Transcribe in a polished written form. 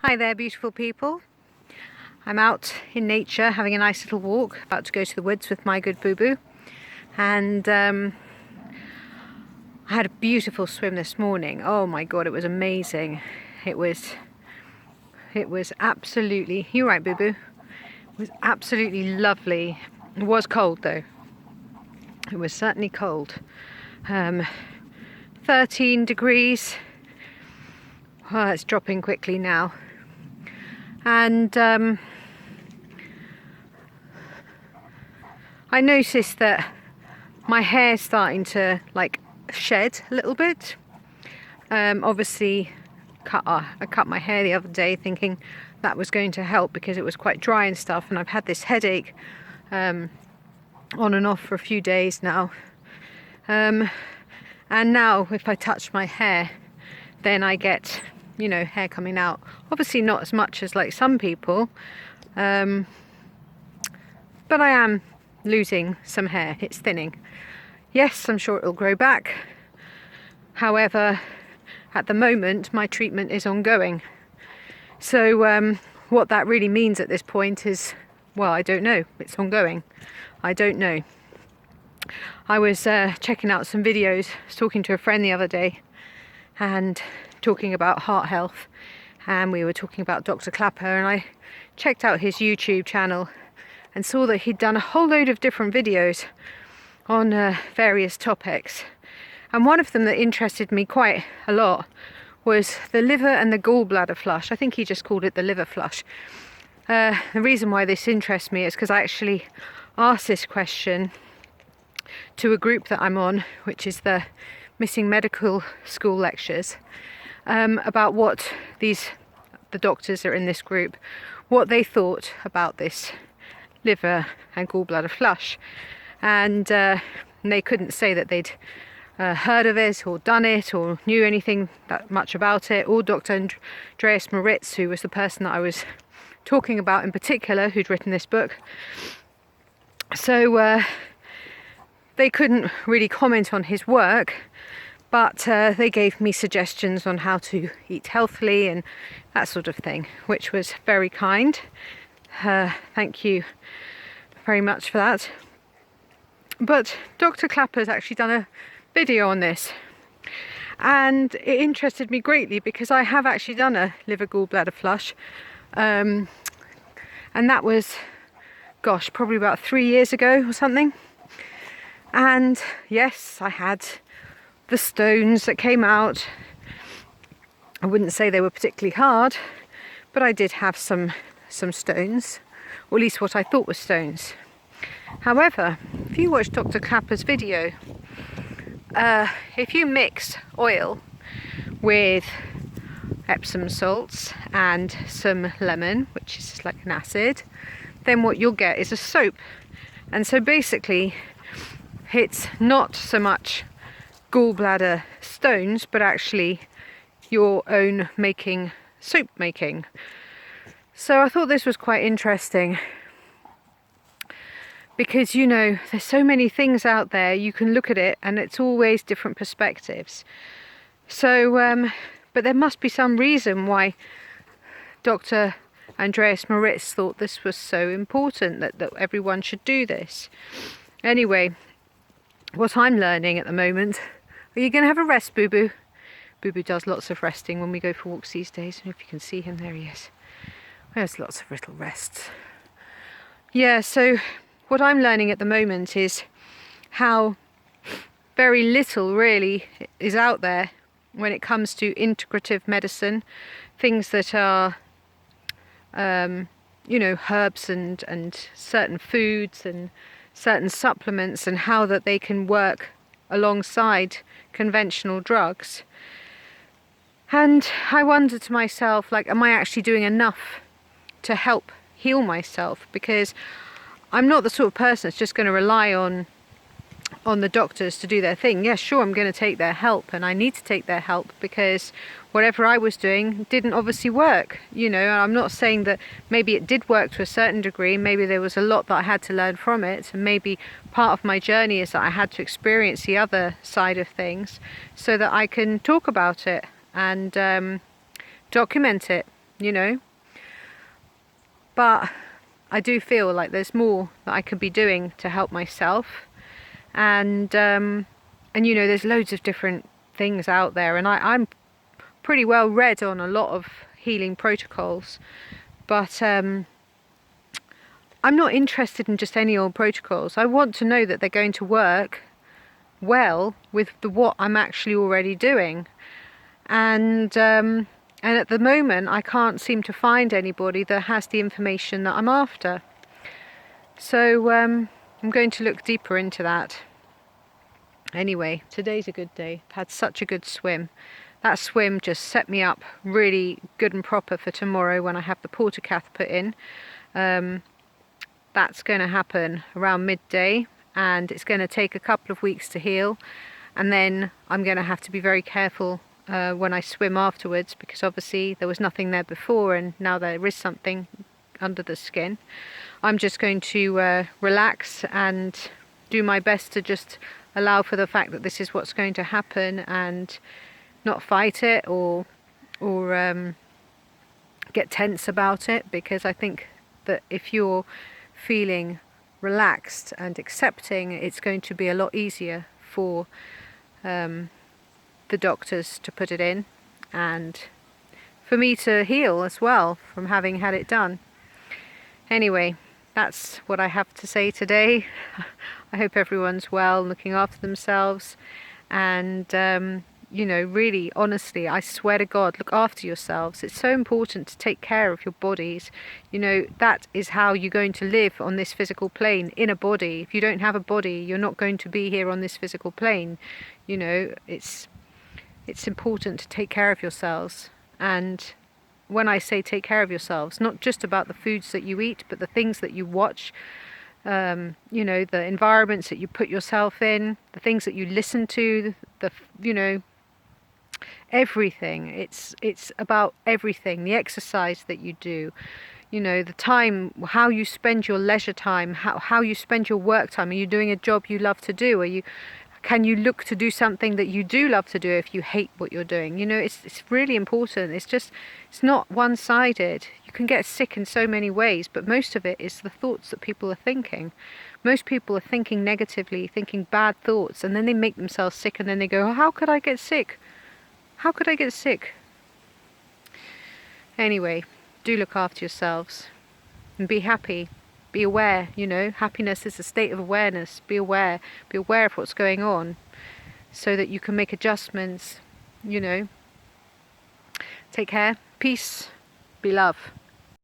Hi there, beautiful people. I'm out in nature having a nice little walk, about to go to the woods with my good Boo Boo. And I had a beautiful swim this morning. Oh my god, it was amazing. It was absolutely, you're right Boo Boo, it was absolutely lovely. It was cold though. It was certainly cold. 13 degrees. Well, it's dropping quickly now. And I noticed that my hair's starting to like shed a little bit. Obviously I cut my hair the other day thinking that was going to help because it was quite dry and stuff, and I've had this headache on and off for a few days now. And now if I touch my hair, then I get, you know, hair coming out. Obviously not as much as like some people, but I am losing some hair. It's thinning. Yes, I'm sure it'll grow back. However, at the moment my treatment is ongoing. So what that really means at this point is, well, I don't know. It's ongoing. I don't know. I was checking out some videos, talking to a friend the other day and talking about heart health, and we were talking about Dr. Clapper, and I checked out his YouTube channel and saw that he'd done a whole load of different videos on various topics, and one of them that interested me quite a lot was the liver and the gallbladder flush. I think he just called it the liver flush. The reason why this interests me is because I actually asked this question to a group that I'm on, which is the Missing Medical School Lectures, about what the doctors that are in this group, what they thought about this liver and gallbladder flush. And they couldn't say that they'd heard of it or done it or knew anything that much about it. Or Dr. Andreas Moritz, who was the person that I was talking about in particular, who'd written this book. So they couldn't really comment on his work, but they gave me suggestions on how to eat healthily and that sort of thing, which was very kind. Thank you very much for that. But Dr. Clapper's actually done a video on this, and it interested me greatly because I have actually done a liver gallbladder flush, and that was, gosh, probably about 3 years ago or something. And yes, I had the stones that came out. I wouldn't say they were particularly hard, but I did have some stones, or at least what I thought were stones. However, if you watch Dr. Clapper's video, if you mix oil with Epsom salts and some lemon, which is like an acid, then what you'll get is a soap. And so basically it's not so much gallbladder stones, but actually your own making, soap making. So I thought this was quite interesting because, you know, there's so many things out there, you can look at it and it's always different perspectives. So but there must be some reason why Dr. Andreas Moritz thought this was so important, that everyone should do this. Anyway, what I'm learning at the moment, are you going to have a rest, Boo Boo? Boo Boo does lots of resting when we go for walks these days. I don't know if you can see him, there he is. There's lots of little rests. Yeah, so what I'm learning at the moment is how very little really is out there when it comes to integrative medicine, things that are you know, herbs and certain foods and certain supplements, and how that they can work alongside conventional drugs. And I wonder to myself, like, am I actually doing enough to help heal myself? Because I'm not the sort of person that's just going to rely on the doctors to do their thing. Yeah, sure, I'm going to take their help, and I need to take their help because whatever I was doing didn't obviously work. You know, I'm not saying that maybe it did work to a certain degree, maybe there was a lot that I had to learn from it, and maybe part of my journey is that I had to experience the other side of things so that I can talk about it and document it you know. But I do feel like there's more that I could be doing to help myself, and you know, there's loads of different things out there, and I'm pretty well read on a lot of healing protocols, but I'm not interested in just any old protocols. I want to know that they're going to work well with what I'm actually already doing, and at the moment I can't seem to find anybody that has the information that I'm after. So I'm going to look deeper into that. Anyway, today's a good day. I've had such a good swim. That swim just set me up really good and proper for tomorrow when I have the porta cath put in. That's going to happen around midday, and it's going to take a couple of weeks to heal, and then I'm going to have to be very careful when I swim afterwards, because obviously there was nothing there before and now there is something under the skin. I'm just going to relax and do my best to just allow for the fact that this is what's going to happen, and not fight it or get tense about it, because I think that if you're feeling relaxed and accepting, it's going to be a lot easier for the doctors to put it in, and for me to heal as well from having had it done. Anyway, that's what I have to say today. I hope everyone's well, looking after themselves, and you know, really, honestly, I swear to God, look after yourselves. It's so important to take care of your bodies. You know, that is how you're going to live on this physical plane, in a body. If you don't have a body, you're not going to be here on this physical plane. You know, it's important to take care of yourselves. And when I say take care of yourselves, not just about the foods that you eat, but the things that you watch, you know, the environments that you put yourself in, the things that you listen to, you know, everything. It's about everything. The exercise that you do, you know, the time, how you spend your leisure time, how you spend your work time. Are you doing a job you love to do? Can you look to do something that you do love to do if you hate what you're doing? You know, it's really important. It's not one-sided. You can get sick in so many ways, but most of it is the thoughts that people are thinking. Most people are thinking negatively, thinking bad thoughts, and then they make themselves sick, and then they go, oh, how could I get sick? How could I get sick? Anyway, do look after yourselves and be happy. Be aware, you know, happiness is a state of awareness. Be aware of what's going on, so that you can make adjustments, you know. Take care, peace, be love.